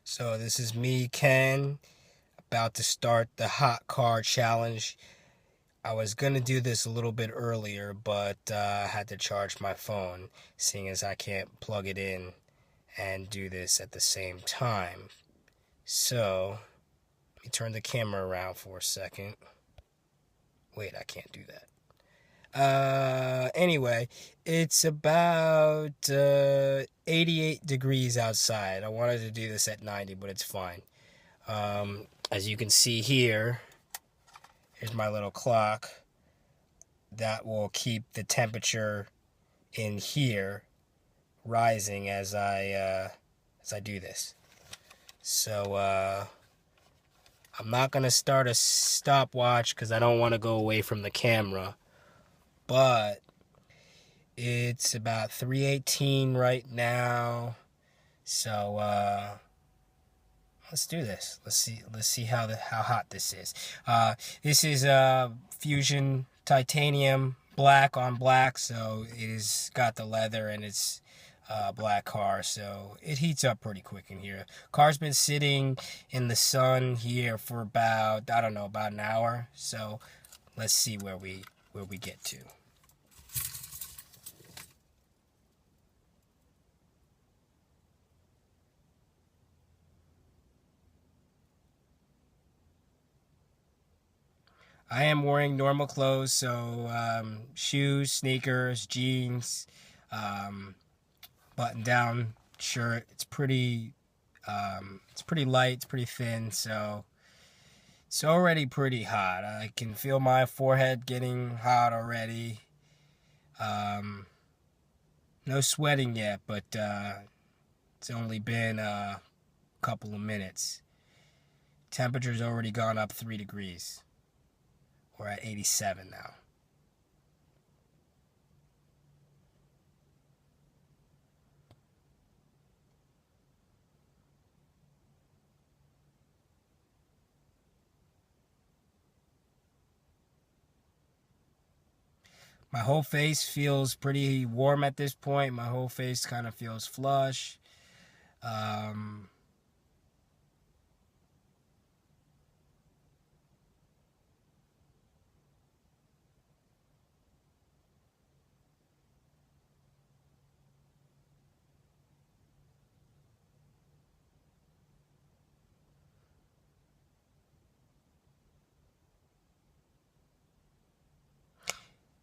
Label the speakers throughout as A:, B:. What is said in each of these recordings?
A: So this is me, Ken, about to start the hot car challenge. I was gonna do this a little bit earlier, but I had to charge my phone, seeing as I can't plug it in and do this at the same time. So let me turn the camera around for a second. Wait, I can't do that. Anyway, it's about 88 degrees outside. I wanted to do this at 90, but it's fine. As you can see here, here's my little clock that will keep the temperature in here rising as I do this. So I'm not gonna start a stopwatch because I don't want to go away from the camera, but it's about 3:18 right now. So let's do this. Let's see how hot this is. This is Fusion titanium black on black, so it has got the leather and it's black car, so it heats up pretty quick in here. Car's been sitting in the sun here for about, I don't know, about an hour. So let's see where we get to. I am wearing normal clothes, so shoes, sneakers, jeans, um, button-down shirt. It's pretty light, it's pretty thin, so it's already pretty hot. I can feel my forehead getting hot already. Um, no sweating yet, but it's only been a couple of minutes. Temperature's already gone up 3 degrees. We're at 87 now. My whole face feels pretty warm at this point. My whole face kind of feels flush. Um,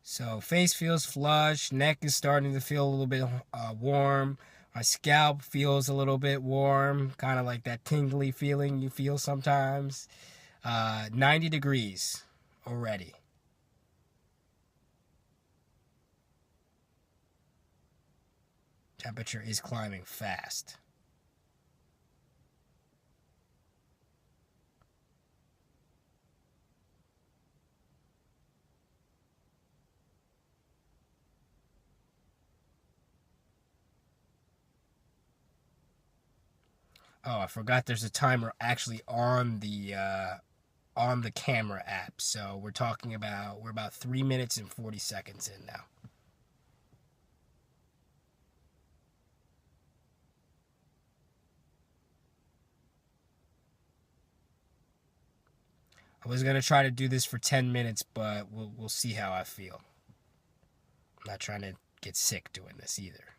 A: so face feels flush. Neck is starting to feel a little bit warm. My scalp feels a little bit warm, kind of like that tingly feeling you feel sometimes. 90 degrees already. Temperature is climbing fast. Oh, I forgot there's a timer actually on the camera app. So we're about 3 minutes and 40 seconds in now. I was gonna try to do this for 10 minutes, but we'll see how I feel. I'm not trying to get sick doing this either.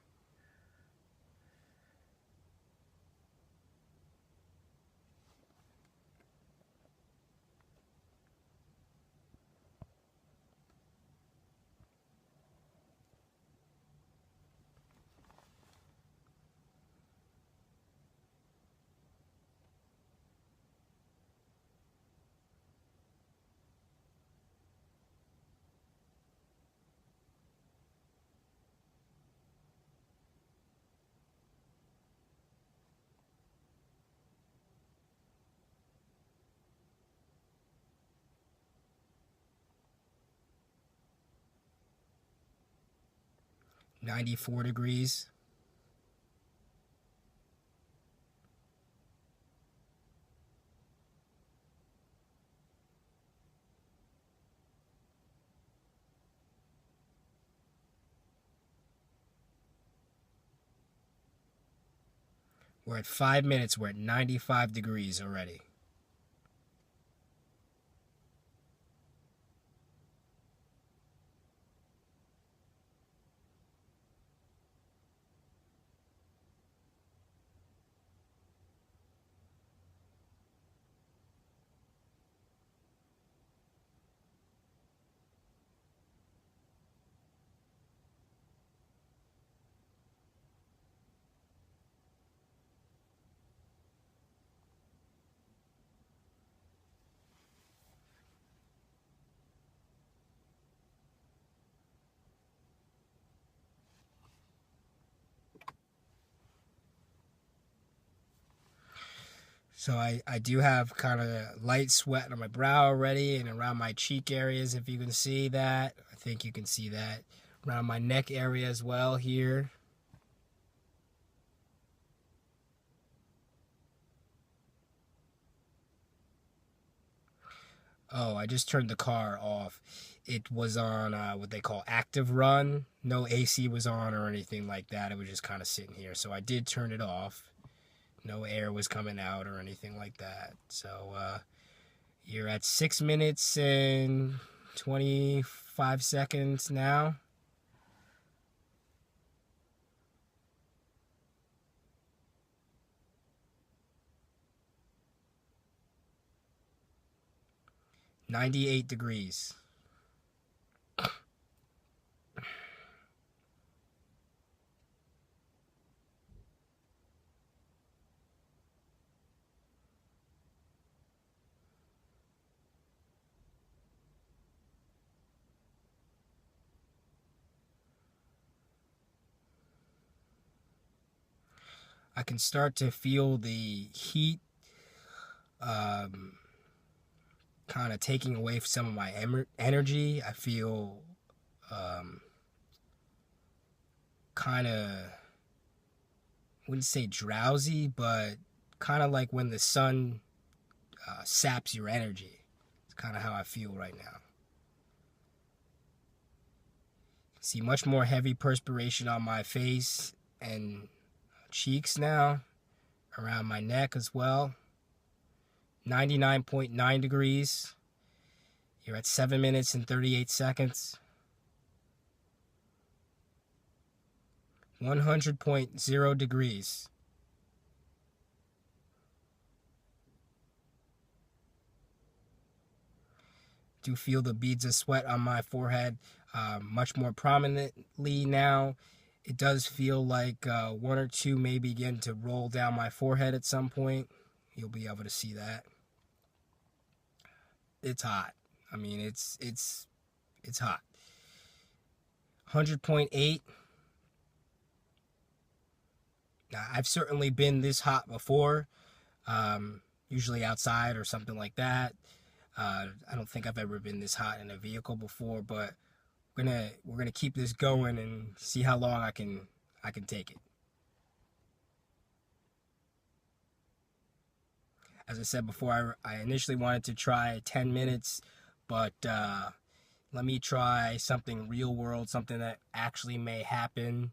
A: 94 degrees. We're at 5 minutes. We're at 95 degrees already. So I do have kind of light sweat on my brow already and around my cheek areas, if you can see that. I think you can see that. Around my neck area as well here. Oh, I just turned the car off. It was on what they call active run. No AC was on or anything like that. It was just kind of sitting here. So I did turn it off. No air was coming out or anything like that. So you're at 6 minutes and 25 seconds now. $98 degrees. I can start to feel the heat kind of taking away some of my energy. I feel kind of, wouldn't say drowsy, but kind of like when the sun saps your energy. It's kind of how I feel right now. See much more heavy perspiration on my face and cheeks now, around my neck as well. 99.9 degrees. You're at 7 minutes and 38 seconds. 100.0 degrees. Do feel the beads of sweat on my forehead much more prominently now. It does feel like one or two may begin to roll down my forehead at some point. You'll be able to see that. It's hot. I mean, it's hot. 100.8. Now, I've certainly been this hot before, usually outside or something like that. I don't think I've ever been this hot in a vehicle before, but we're gonna keep this going and see how long I can take it. As I said before, I initially wanted to try 10 minutes, but let me try something real world, something that actually may happen.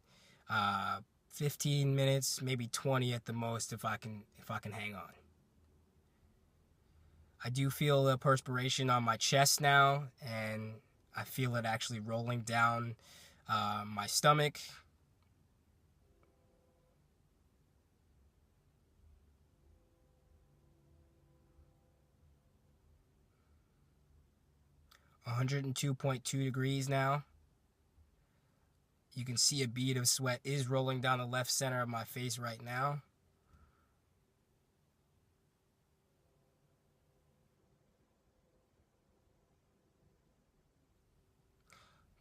A: 15 minutes, maybe 20 at the most, if I can hang on. I do feel the perspiration on my chest now, and I feel it actually rolling down my stomach. 102.2 degrees now. You can see a bead of sweat is rolling down the left center of my face right now.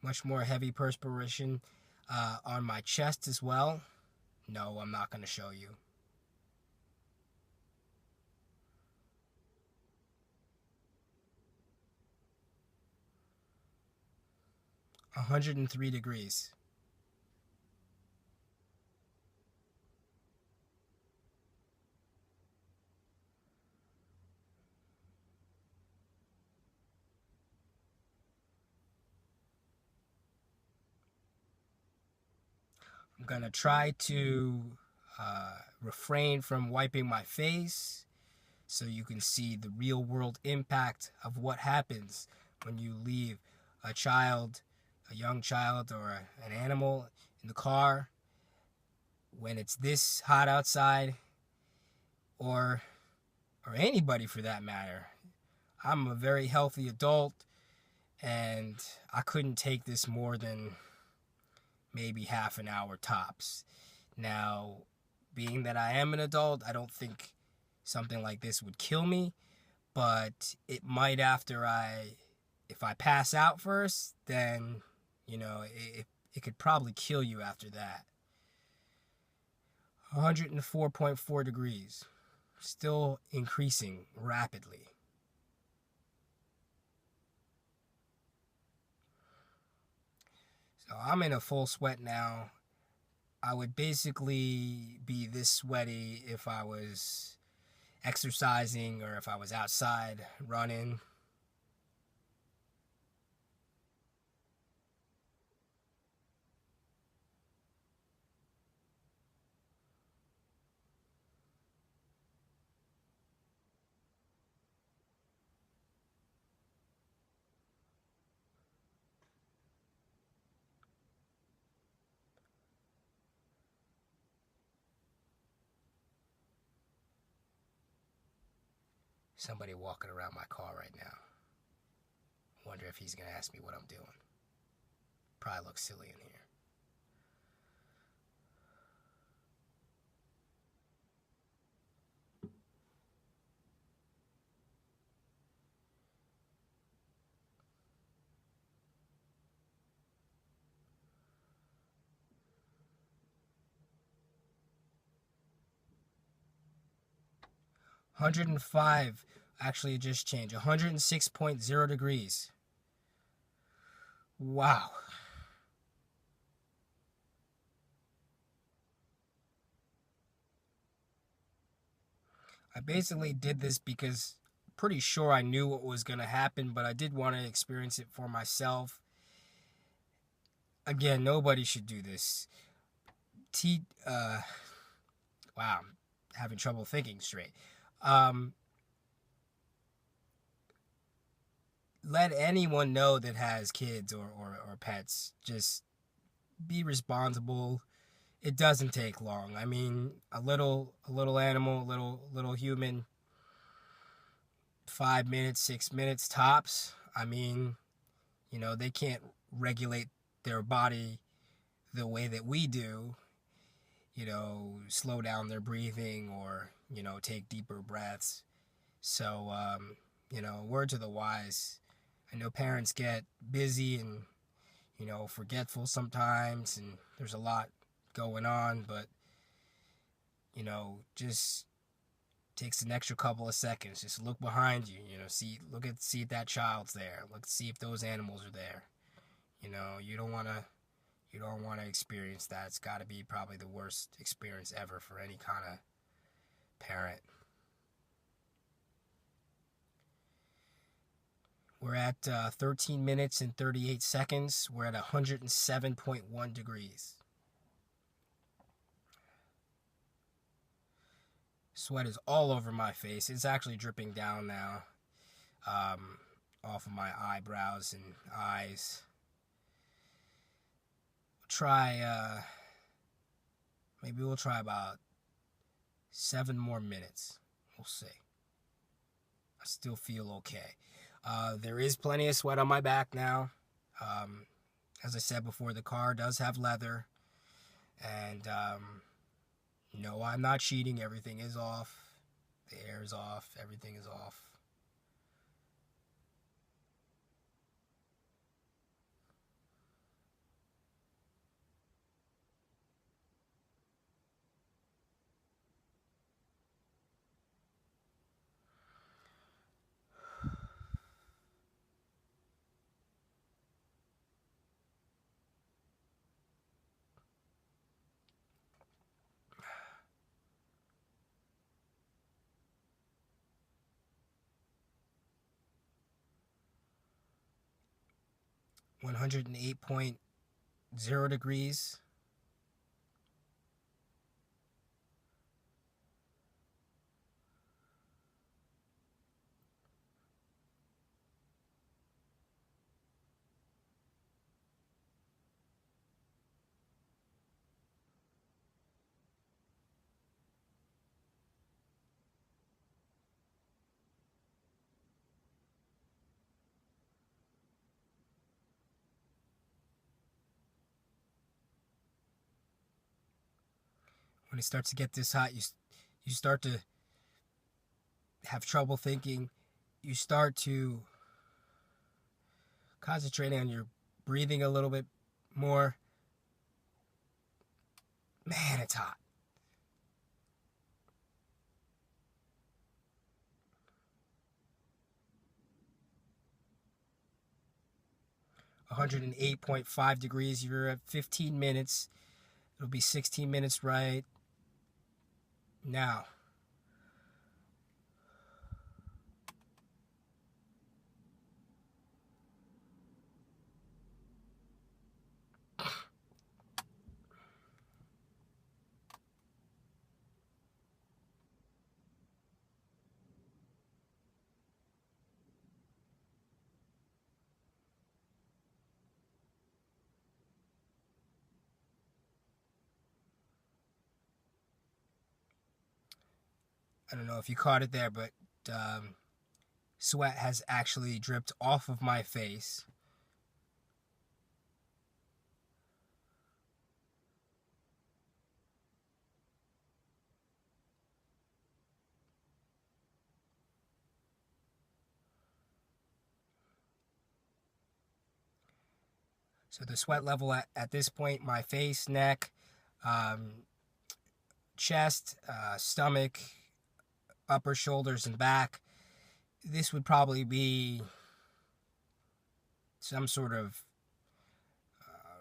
A: Much more heavy perspiration on my chest as well. No, I'm not going to show you. 103 degrees. I'm going to try to refrain from wiping my face so you can see the real world impact of what happens when you leave a child, a young child, or an animal in the car when it's this hot outside, or anybody for that matter. I'm a very healthy adult, and I couldn't take this more than maybe half an hour tops. Now, being that I am an adult, I don't think something like this would kill me, but it might if I pass out first, then, it could probably kill you after that. 104.4 degrees, still increasing rapidly. So I'm in a full sweat now. I would basically be this sweaty if I was exercising or if I was outside running. Somebody walking around my car right now. Wonder if he's gonna ask me what I'm doing. Probably looks silly in here. 105, actually it just changed. 106.0 degrees. Wow. I basically did this because pretty sure I knew what was going to happen, but I did want to experience it for myself. Again, nobody should do this. Wow, I'm having trouble thinking straight. Let anyone know that has kids or pets. Just be responsible. It doesn't take long. I mean, a little animal, little human, 5 minutes, 6 minutes tops. I mean, they can't regulate their body the way that we do. Slow down their breathing or take deeper breaths. So, word to the wise. I know parents get busy and forgetful sometimes, and there's a lot going on, but just takes an extra couple of seconds. Just look behind you, see if that child's there. See if those animals are there. You don't want to experience that. It's got to be probably the worst experience ever for any kind of parent. We're at 13 minutes and 38 seconds. We're at 107.1 degrees. Sweat is all over my face. It's actually dripping down now, off of my eyebrows and eyes. Maybe we'll try about 7 more minutes. We'll see. I still feel okay. There is plenty of sweat on my back now. As I said before, the car does have leather. And no, I'm not cheating. Everything is off. The air is off. Everything is off. .0 degrees. when it starts to get this hot, you start to have trouble thinking. You start to concentrate on your breathing a little bit more. Man, it's hot. $108.5. You're at 15 minutes. It'll be 16 minutes right now. I don't know if you caught it there, but sweat has actually dripped off of my face. So the sweat level at this point, my face, neck, chest, stomach, upper shoulders, and back, this would probably be some sort of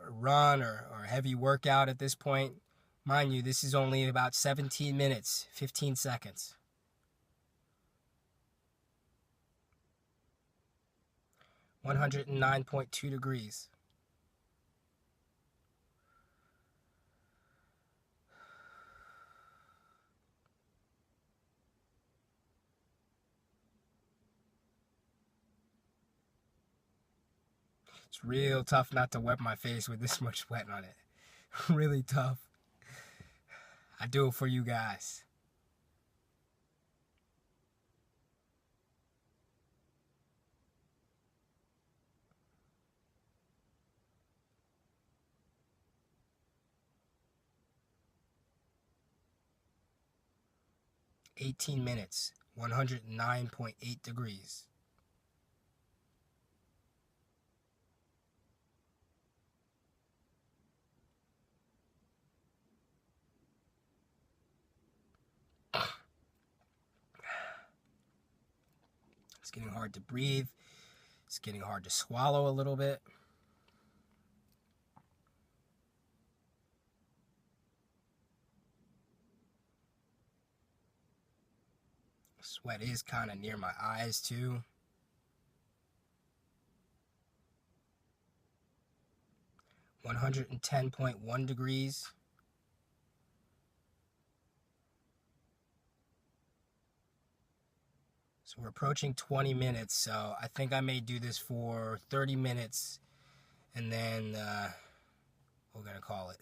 A: run or heavy workout at this point. Mind you, this is only about 17 minutes, 15 seconds. 109.2 degrees. It's real tough not to wet my face with this much sweat on it. Really tough. I do it for you guys. $18 minutes, 109.8 degrees. It's getting hard to breathe. It's getting hard to swallow a little bit. Sweat is kind of near my eyes too. 110.1 degrees. So we're approaching 20 minutes, so I think I may do this for 30 minutes, and then we're going to call it.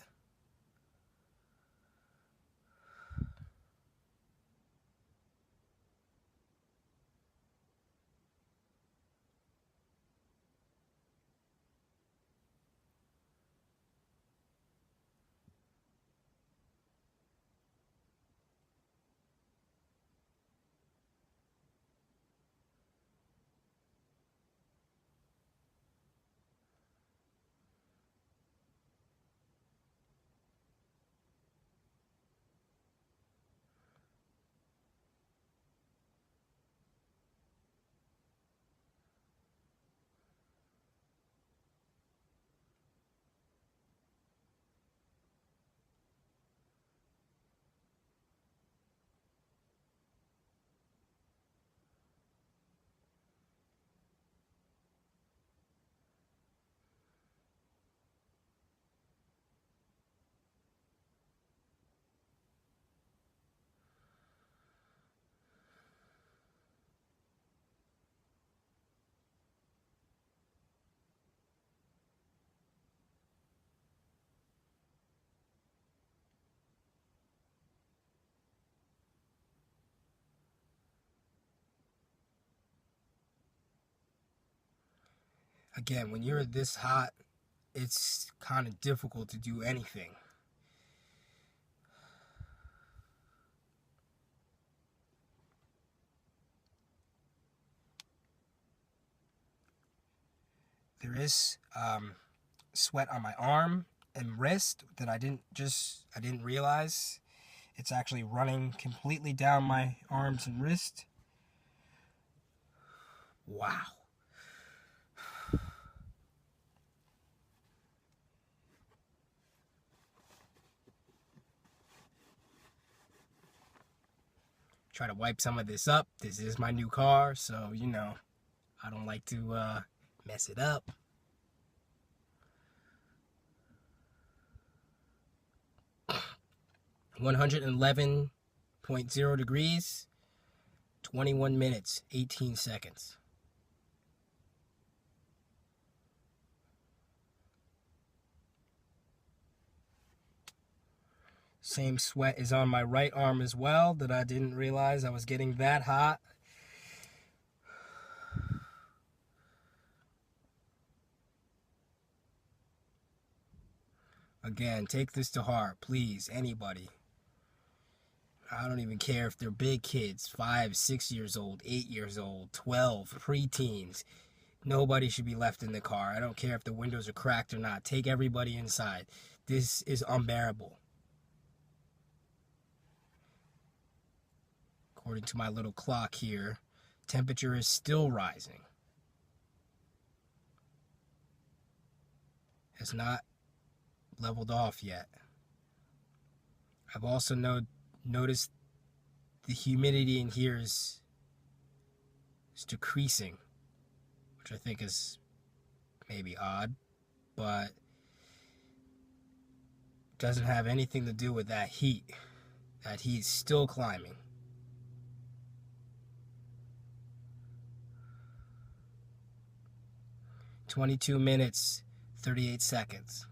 A: Again, when you're this hot, it's kind of difficult to do anything. There is sweat on my arm and wrist that I didn't realize. It's actually running completely down my arms and wrist. Wow. Try to wipe some of this up. This is my new car, so you know, I don't like to mess it up. $111.0 degrees, 21 minutes, 18 seconds. Same sweat is on my right arm as well that I didn't realize I was getting that hot. Again, take this to heart, please, anybody. I don't even care if they're big kids, 5, 6 years old, 8 years old, 12, preteens. Nobody should be left in the car. I don't care if the windows are cracked or not. Take everybody inside. This is unbearable. According to my little clock here, temperature is still rising. Has not leveled off yet. I've also noticed the humidity in here is decreasing, which I think is maybe odd, but doesn't have anything to do with that heat. That heat's still climbing. "22 minutes, 38 seconds.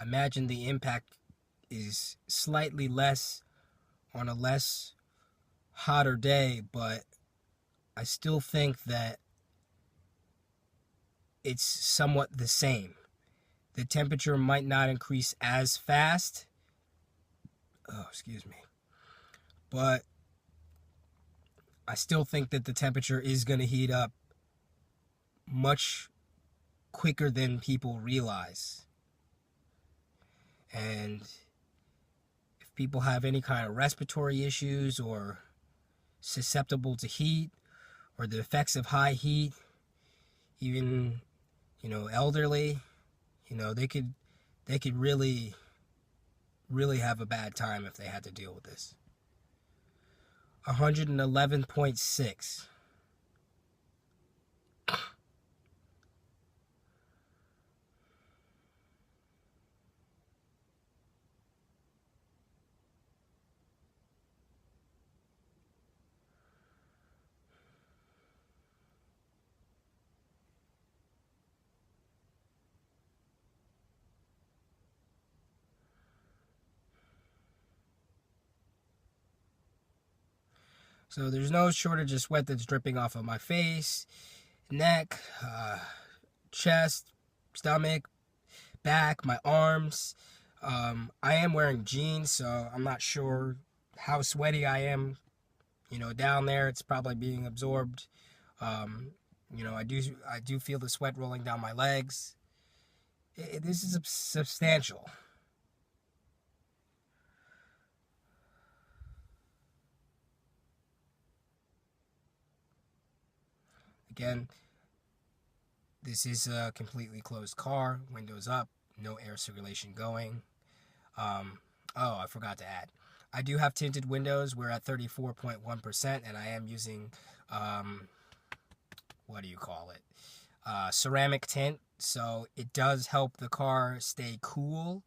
A: I imagine the impact is slightly less on a less hotter day, but I still think that it's somewhat the same. The temperature might not increase as fast. Oh, excuse me. But I still think that the temperature is going to heat up much quicker than people realize. And if people have any kind of respiratory issues or susceptible to heat or the effects of high heat, even, elderly, they could really have a bad time if they had to deal with this. 111.6. So there's no shortage of sweat that's dripping off of my face, neck, chest, stomach, back, my arms. I am wearing jeans, so I'm not sure how sweaty I am. Down there, it's probably being absorbed. I do feel the sweat rolling down my legs. This is substantial. Again, this is a completely closed car, windows up, no air circulation going. Oh, I forgot to add. I do have tinted windows. We're at 34.1%, and I am using, what do you call it? Ceramic tint. So it does help the car stay cool.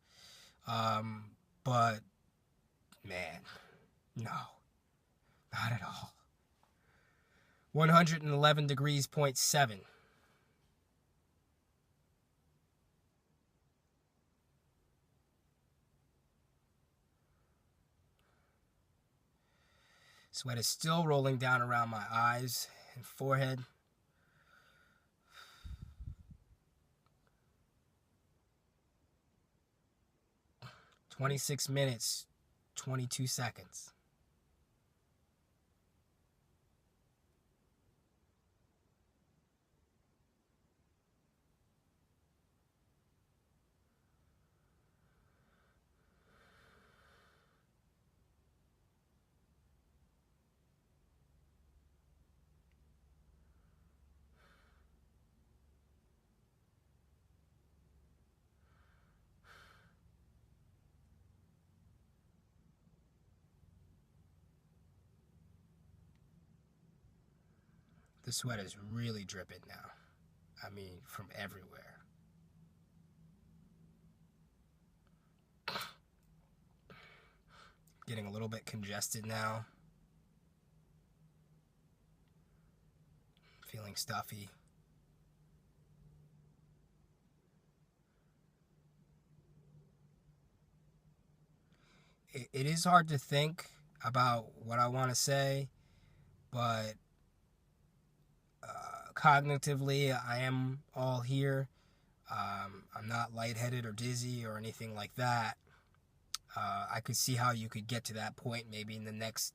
A: Um, but, man, no, not at all. 111 degrees, point 7. Sweat is still rolling down around my eyes and forehead. 26 minutes, 22 seconds. The sweat is really dripping now. I mean, from everywhere. Getting a little bit congested now. Feeling stuffy. It is hard to think about what I want to say, but cognitively, I am all here. I'm not lightheaded or dizzy or anything like that. I could see how you could get to that point maybe in the next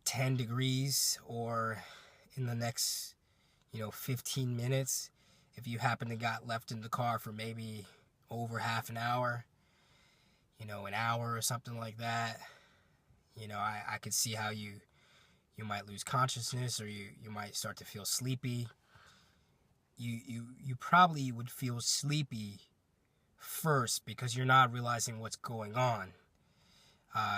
A: 10 degrees or in the next, 15 minutes. If you happen to got left in the car for maybe over half an hour, an hour or something like that, I could see how you might lose consciousness, or you might start to feel sleepy. You probably would feel sleepy first because you're not realizing what's going on.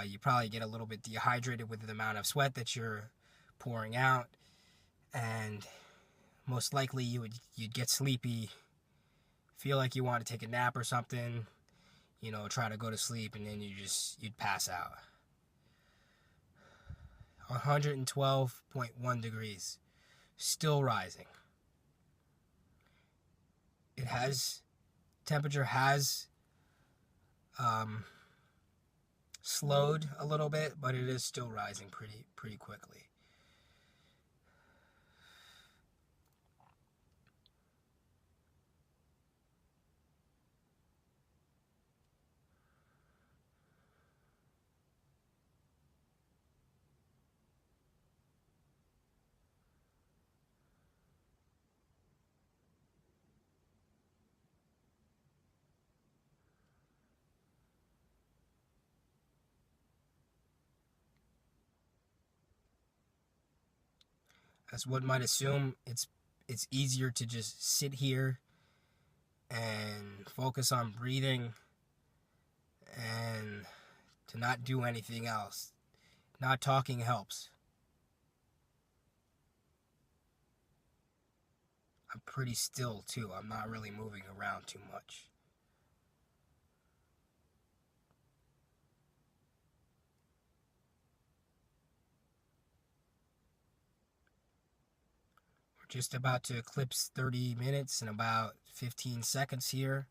A: You probably get a little bit dehydrated with the amount of sweat that you're pouring out, and most likely you'd get sleepy, feel like you want to take a nap or something, try to go to sleep, and then you'd pass out. 112.1 degrees, still rising. Temperature has slowed a little bit, but it is still rising pretty quickly. As one might assume, it's easier to just sit here and focus on breathing and to not do anything else. Not talking helps. I'm pretty still too. I'm not really moving around too much. We're just about to eclipse 30 minutes in about 15 seconds here.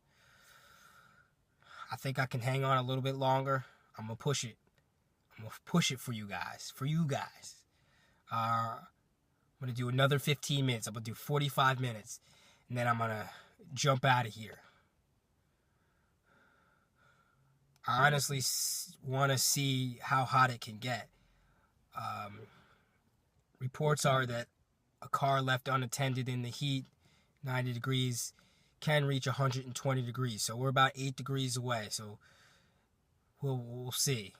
A: I think I can hang on a little bit longer. I'm going to push it. I'm going to push it for you guys. I'm going to do another 15 minutes. I'm going to do 45 minutes. And then I'm going to jump out of here. I honestly want to see how hot it can get. Reports are that a car left unattended in the heat, 90 degrees, can reach 120 degrees. So we're about 8 degrees away. So we'll see.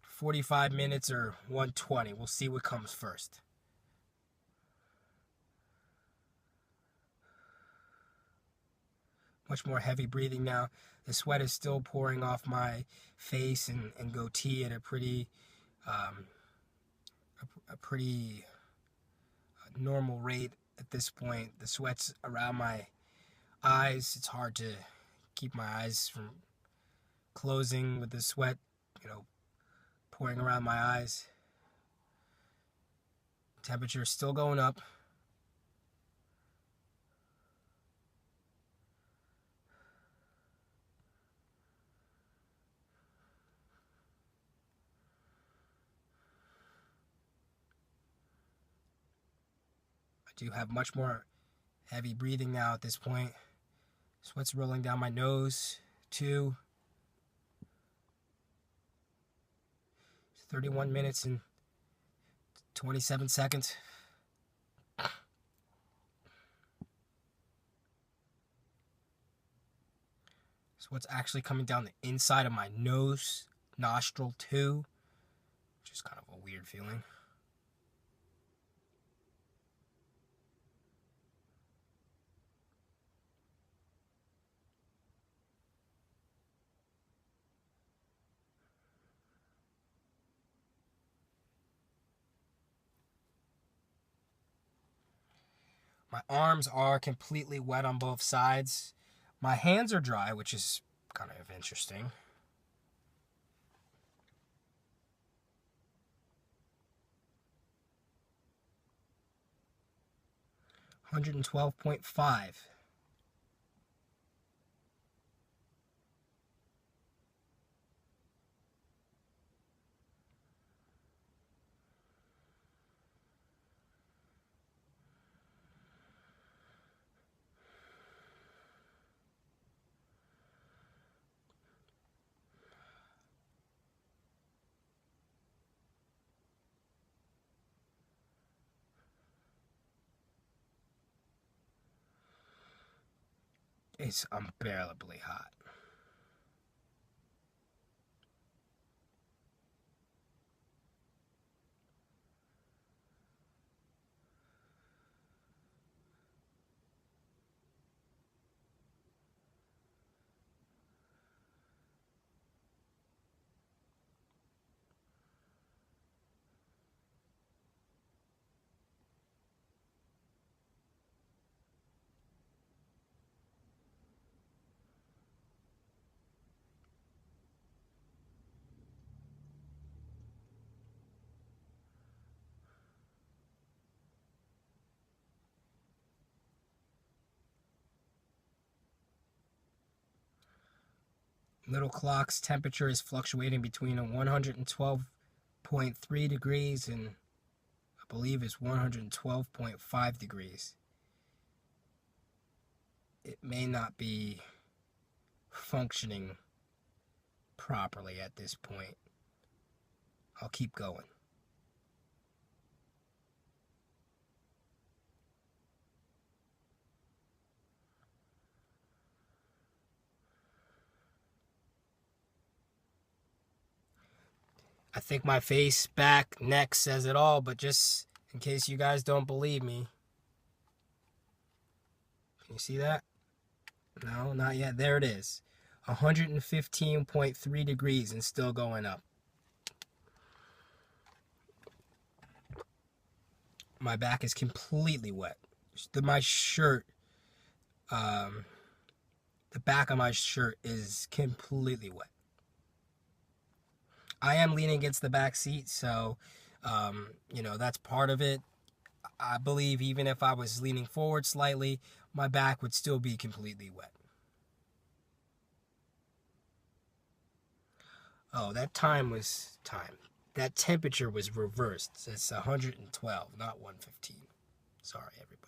A: 45 minutes or 120. We'll see what comes first. much more heavy breathing now. The sweat is still pouring off my face and goatee at a pretty normal rate at this point. The sweat's around my eyes. It's hard to keep my eyes from closing with the sweat, pouring around my eyes. Temperature is still going up. I do have much more heavy breathing now at this point. Sweat's rolling down my nose too. 31 minutes and 27 seconds. Sweat's actually coming down the inside of my nose, nostril too, which is kind of a weird feeling. My arms are completely wet on both sides. My hands are dry, which is kind of interesting. $112.5. It's unbearably hot. Little clock's temperature is fluctuating between 112.3 degrees and I believe it's 112.5 degrees. It may not be functioning properly at this point. I'll keep going. I think my face, back, neck says it all, but just in case you guys don't believe me. Can you see that? No, not yet. There it is. 115.3 degrees and still going up. My back is completely wet. My shirt, the back of my shirt is completely wet. I am leaning against the back seat, so, that's part of it. I believe even if I was leaning forward slightly, my back would still be completely wet. Oh, that time was time. That temperature was reversed. It's 112, not 115. Sorry, everybody.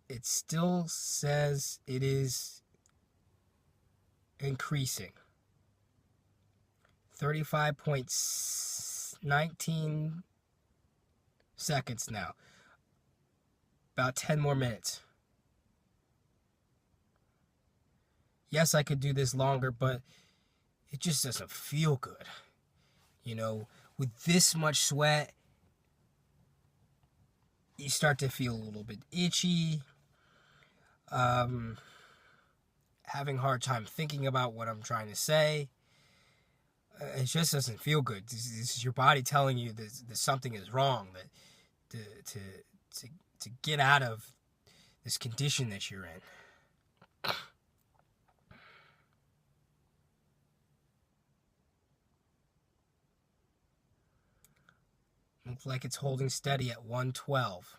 A: It still says it is increasing. 35.19 seconds now. About 10 more minutes. Yes, I could do this longer, but it just doesn't feel good. with this much sweat, you start to feel a little bit itchy, having a hard time thinking about what I'm trying to say. It just doesn't feel good. This is your body telling you that something is wrong, that to get out of this condition that you're in. Looks like it's holding steady at 112.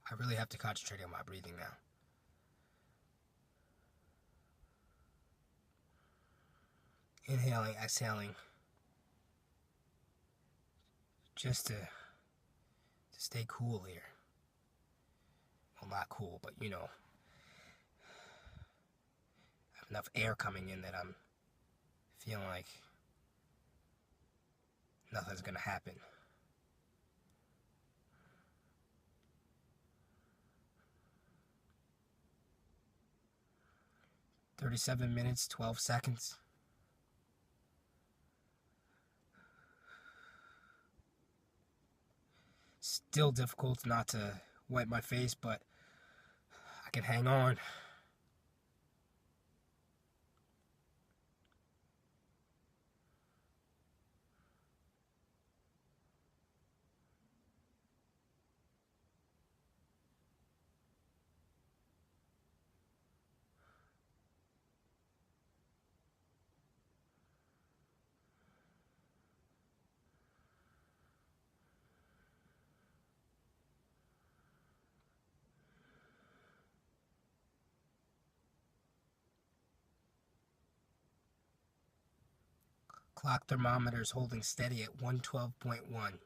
A: I really have to concentrate on my breathing now. Inhaling, exhaling. Just to stay cool here. Well, not cool, but I have enough air coming in that I'm feeling like nothing's gonna happen. "37 minutes, 12 seconds. Still difficult not to wipe my face, but I can hang on. Clock thermometers holding steady at 112.1.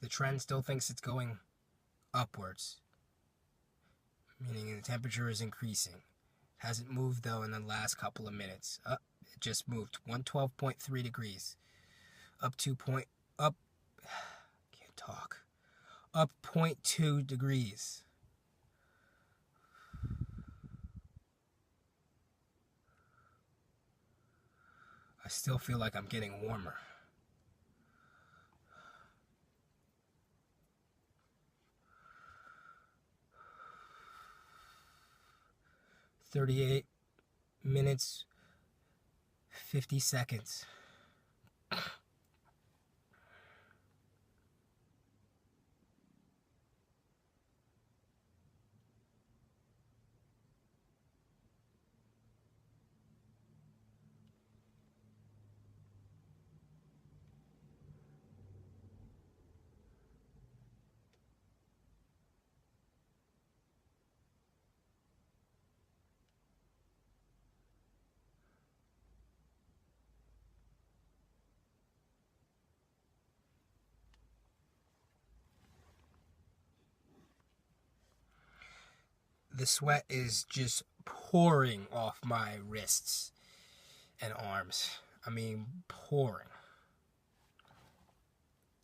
A: The trend still thinks it's going upwards, meaning the temperature is increasing. Hasn't moved though in the last couple of minutes. It just moved 112.3 degrees. Up 0.2 degrees. I still feel like I'm getting warmer. "38 minutes, 50 seconds. The sweat is just pouring off my wrists and arms. I mean, pouring.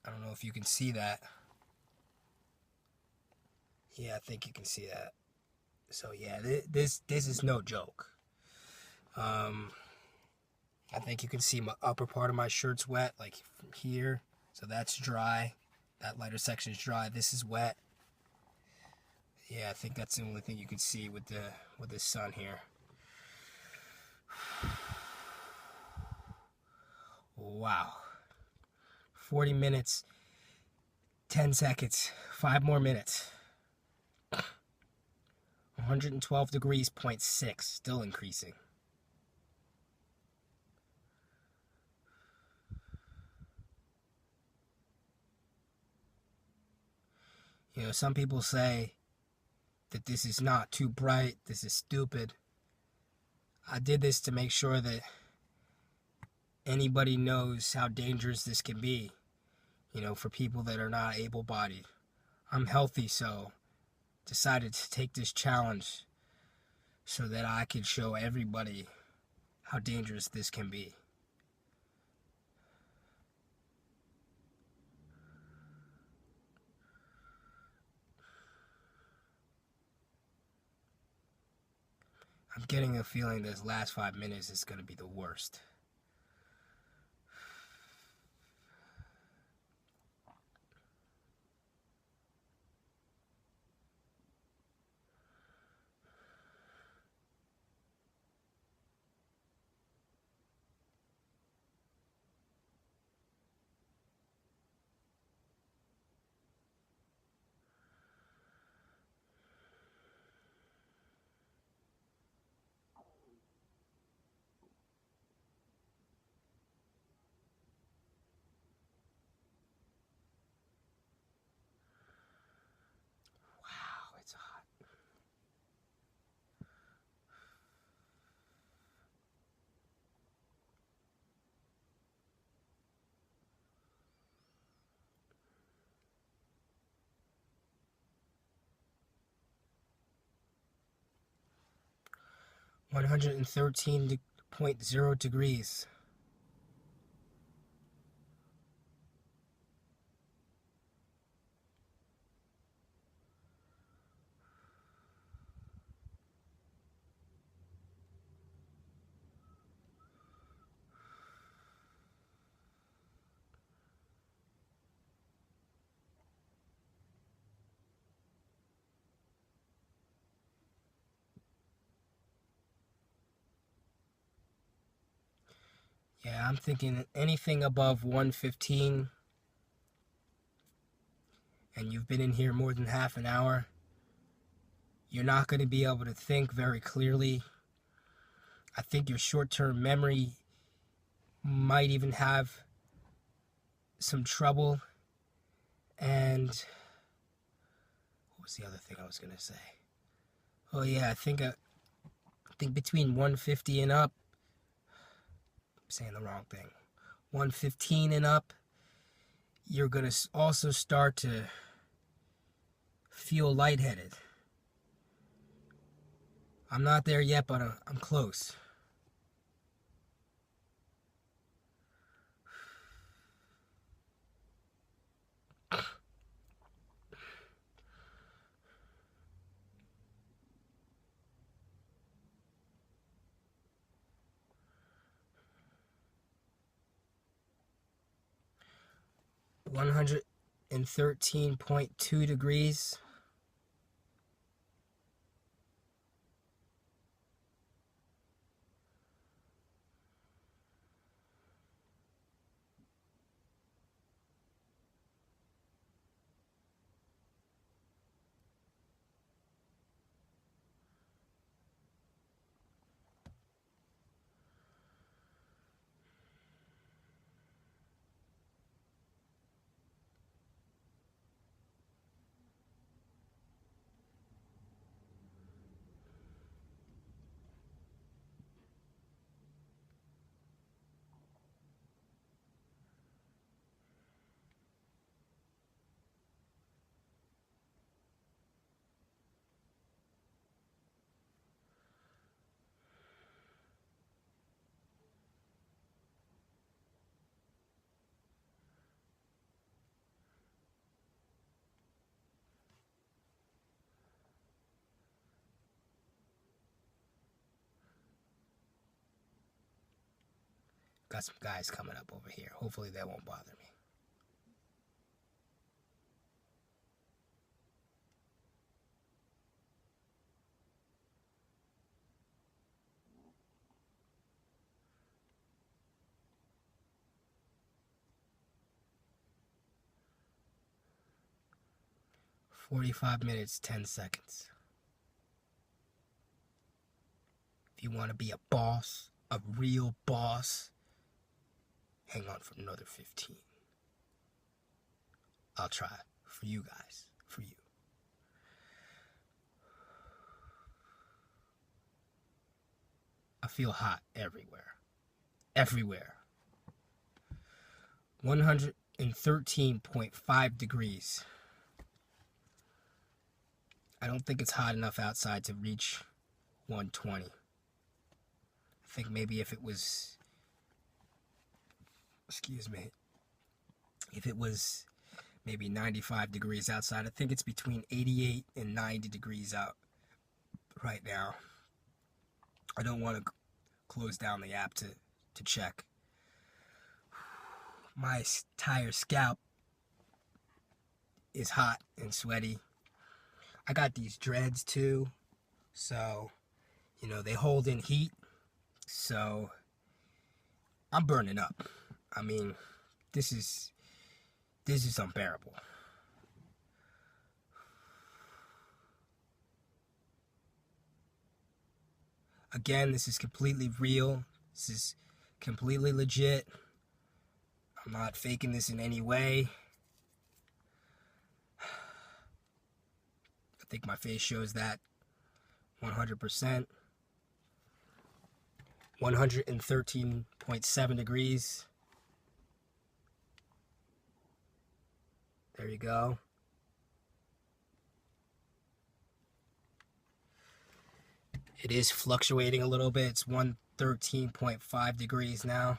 A: I don't know if you can see that. Yeah, I think you can see that. So yeah, this is no joke. I think you can see my upper part of my shirt's wet, like from here. So that's dry. That lighter section is dry. This is wet. Yeah, I think that's the only thing you can see with the sun here. Wow. 40 minutes, 10 seconds, 5 more minutes. 112 degrees, 0.6, still increasing. Some people say that this is not too bright, this is stupid. I did this to make sure that anybody knows how dangerous this can be, for people that are not able-bodied. I'm healthy, so decided to take this challenge so that I could show everybody how dangerous this can be. I'm getting a feeling this last 5 minutes is going to be the worst. Wow, it's hot. $113.0 degrees. Yeah, I'm thinking anything above 115, and you've been in here more than half an hour, you're not going to be able to think very clearly. I think your short-term memory might even have some trouble. And what was the other thing I was going to say? Oh yeah, I think between 150 and up, I'm saying the wrong thing, 115 and up, you're going to also start to feel lightheaded. I'm not there yet, but I'm close. $113.2 degrees. Got some guys coming up over here. Hopefully they won't bother me. $45 minutes, 10 seconds. If you want to be a boss, a real boss, hang on for another 15. I'll try for you guys, for you. I feel hot everywhere. Everywhere. 113.5 degrees. I don't think it's hot enough outside to reach 120. I think maybe if it was, if it was maybe 95 degrees outside. I think it's between 88 and 90 degrees out right now. I don't want to close down the app to check. My entire scalp is hot and sweaty. I got these dreads too, so they hold in heat, so I'm burning up. I mean, this is unbearable. Again, this is completely real. This is completely legit. I'm not faking this in any way. I think my face shows that 100%. 113.7 degrees. There you go. It is fluctuating a little bit. It's 113.5 degrees now.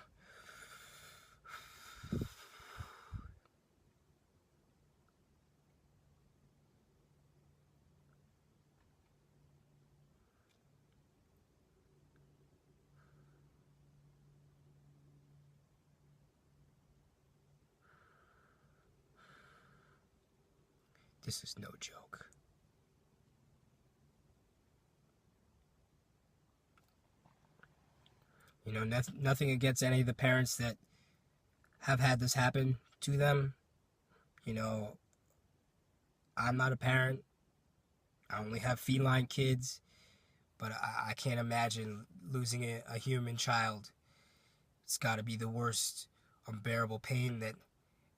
A: This is no joke. Nothing against any of the parents that have had this happen to them. I'm not a parent. I only have feline kids, but I can't imagine losing a human child. It's got to be the worst unbearable pain that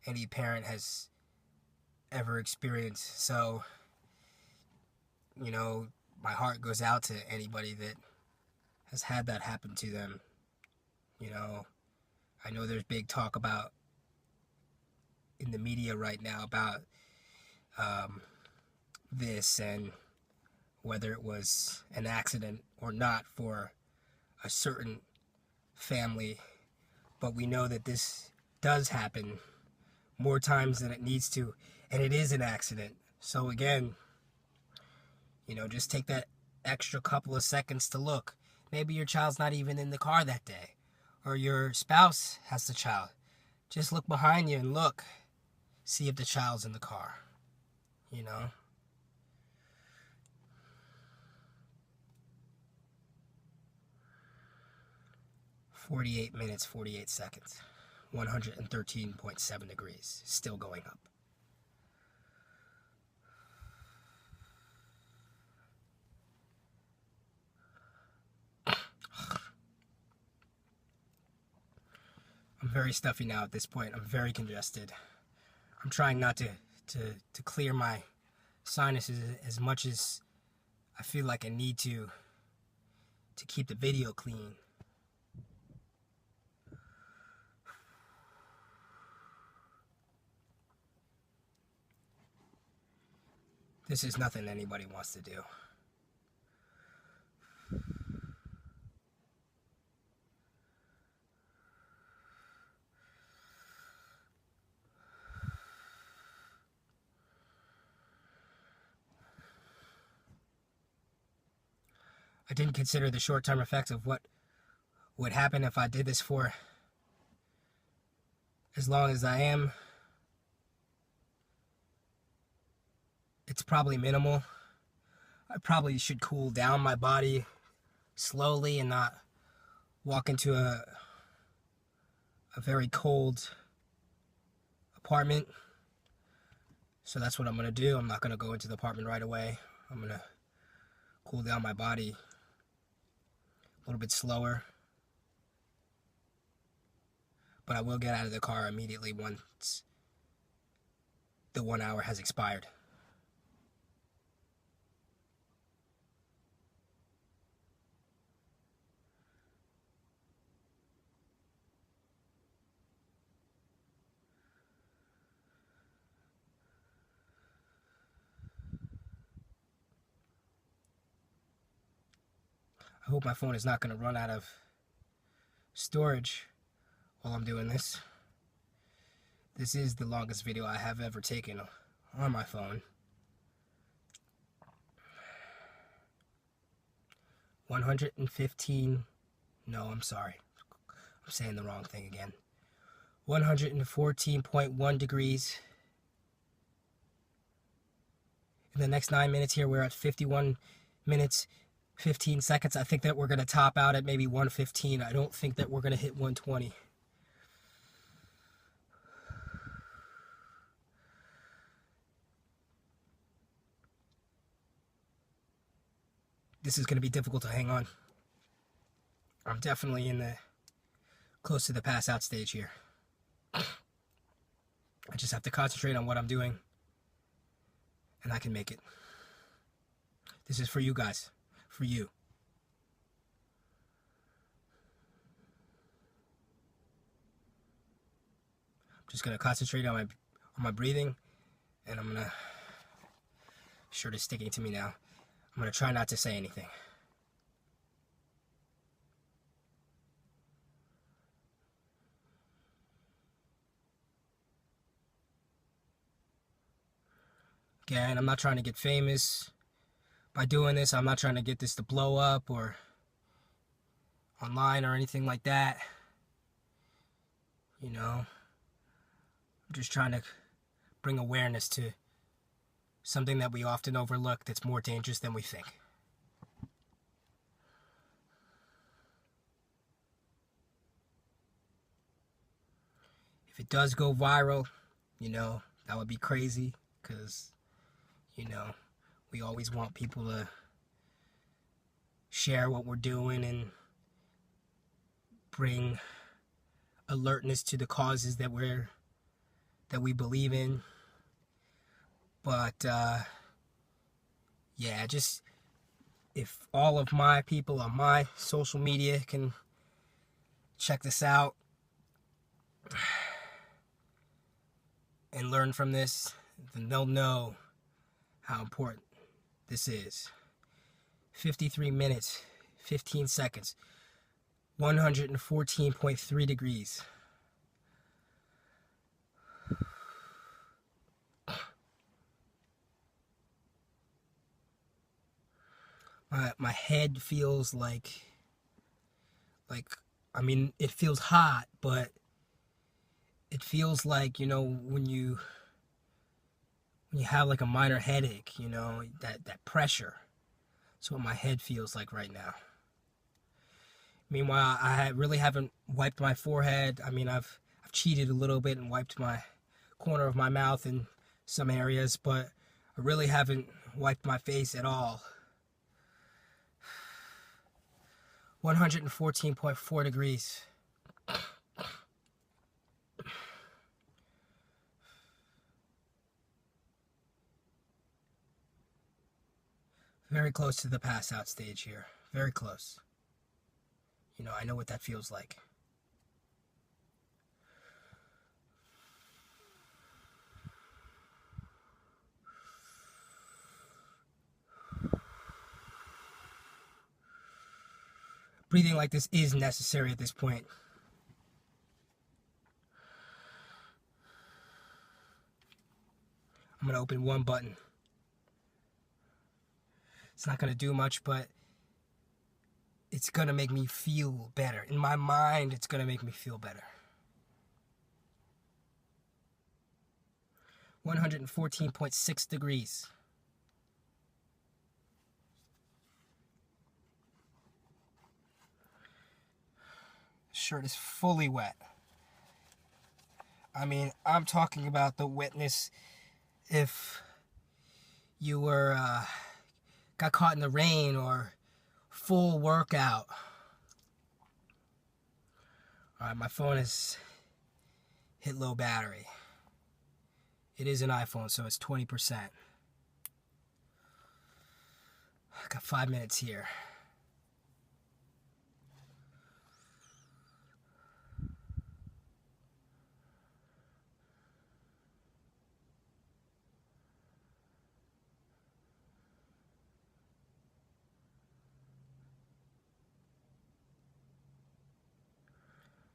A: any parent has ever experienced. So, my heart goes out to anybody that has had that happen to them. I know there's big talk about in the media right now about this and whether it was an accident or not for a certain family, but we know that this does happen more times than it needs to, and it is an accident. So again, just take that extra couple of seconds to look. Maybe your child's not even in the car that day, or your spouse has the child. Just look behind you and look. See if the child's in the car. 48 minutes, 48 seconds. 113.7 degrees. Still going up. I'm very stuffy now at this point. I'm very congested. I'm trying not to clear my sinuses as much as I feel like I need to keep the video clean. This is nothing anybody wants to do. I didn't consider the short-term effects of what would happen if I did this for as long as I am. It's probably minimal. I probably should cool down my body slowly and not walk into a very cold apartment. So that's what I'm going to do. I'm not going to go into the apartment right away. I'm going to cool down my body a little bit slower. But I will get out of the car immediately once the 1 hour has expired. I hope my phone is not going to run out of storage while I'm doing this. This is the longest video I have ever taken on my phone. 115, no, I'm sorry. I'm saying the wrong thing again. 114.1 degrees. In the next 9 minutes here, we're at 51 minutes, 15 seconds. I think that we're going to top out at maybe 115. I don't think that we're going to hit 120. This is going to be difficult to hang on. I'm definitely close to the pass out stage here. I just have to concentrate on what I'm doing, and I can make it. This is for you guys, for you. I'm just going to concentrate on my breathing, and I'm going to, shirt is sticking to me now. I'm going to try not to say anything. Again, I'm not trying to get famous by doing this. I'm not trying to get this to blow up or online or anything like that. You know, I'm just trying to bring awareness to something that we often overlook that's more dangerous than we think. If it does go viral, you know, that would be crazy, because, you know, we always want people to share what we're doing and bring alertness to the causes that we believe in. But yeah, just if all of my people on my social media can check this out and learn from this, then they'll know how important this is. 53 minutes, 15 seconds, 114.3 degrees. My head feels like, I mean, it feels hot, but it feels like, you know, when you have like a minor headache, you know, that pressure. That's what my head feels like right now. Meanwhile, I really haven't wiped my forehead. I mean, I've cheated a little bit and wiped my corner of my mouth in some areas, but I really haven't wiped my face at all. 114.4 degrees. Very close to the pass out stage here. Very close. You know, I know what that feels like. Breathing like this is necessary at this point. I'm going to open one button. It's not going to do much, but it's going to make me feel better. In my mind, it's going to make me feel better. 114.6 degrees. Shirt is fully wet. I mean, I'm talking about the wetness if you were got caught in the rain or full workout. Alright, my phone has hit low battery. It is an iPhone, so it's 20%. I got 5 minutes here.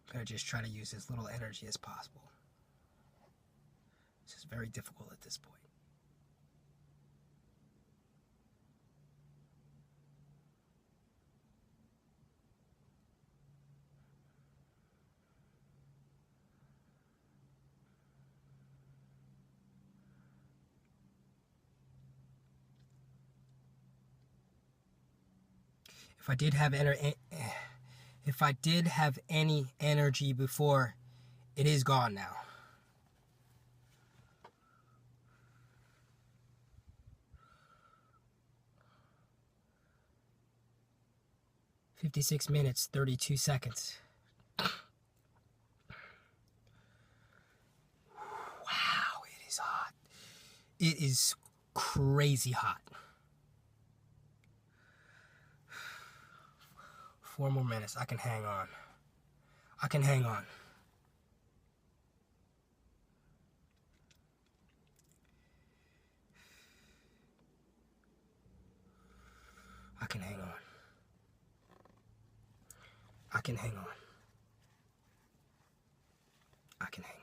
A: I'm going to just try to use as little energy as possible. This is very difficult at this point. If I did have any energy before, it is gone now. "56 minutes, 32 seconds. Wow, it is hot. It is crazy hot. 4 more minutes. I can hang on. I can hang on. I can hang on. I can hang on. I can hang on.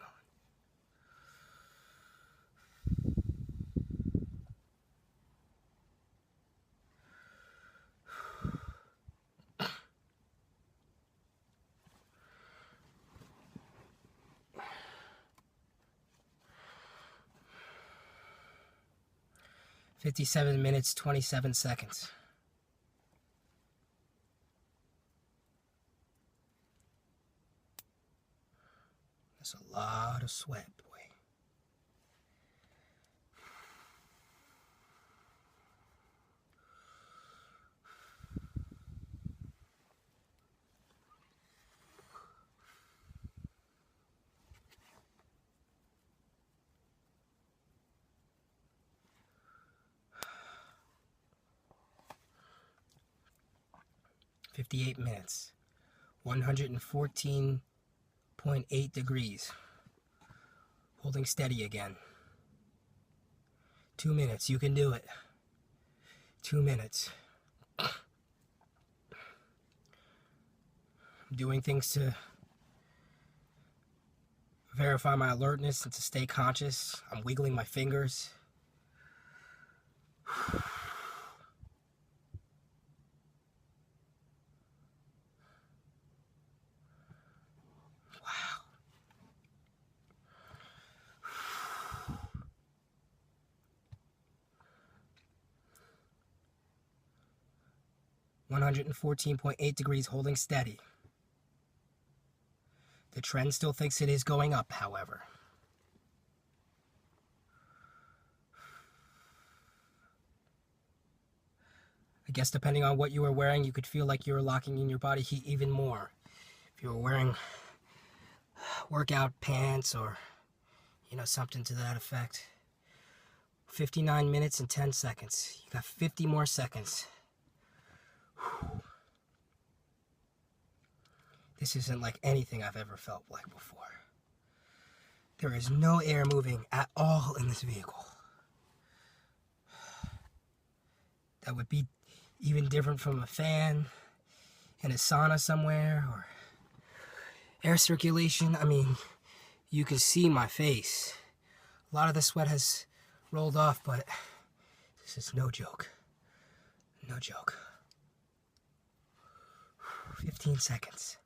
A: "57 minutes, 27 seconds. That's a lot of sweat, boy. "58 minutes, 114.8 degrees. Holding steady again. 2 minutes, you can do it. 2 minutes. I'm doing things to verify my alertness and to stay conscious. I'm wiggling my fingers. Wow. 114.8 degrees, holding steady. The trend still thinks it is going up, however. I guess depending on what you were wearing, you could feel like you were locking in your body heat even more. If you were wearing workout pants or, something to that effect. 59 minutes and 10 seconds. You got 50 more seconds. This isn't like anything I've ever felt like before. There is no air moving at all in this vehicle. That would be even different from a fan in a sauna somewhere or air circulation. I mean, you can see my face. A lot of the sweat has rolled off, but this is no joke. No joke. 15 seconds.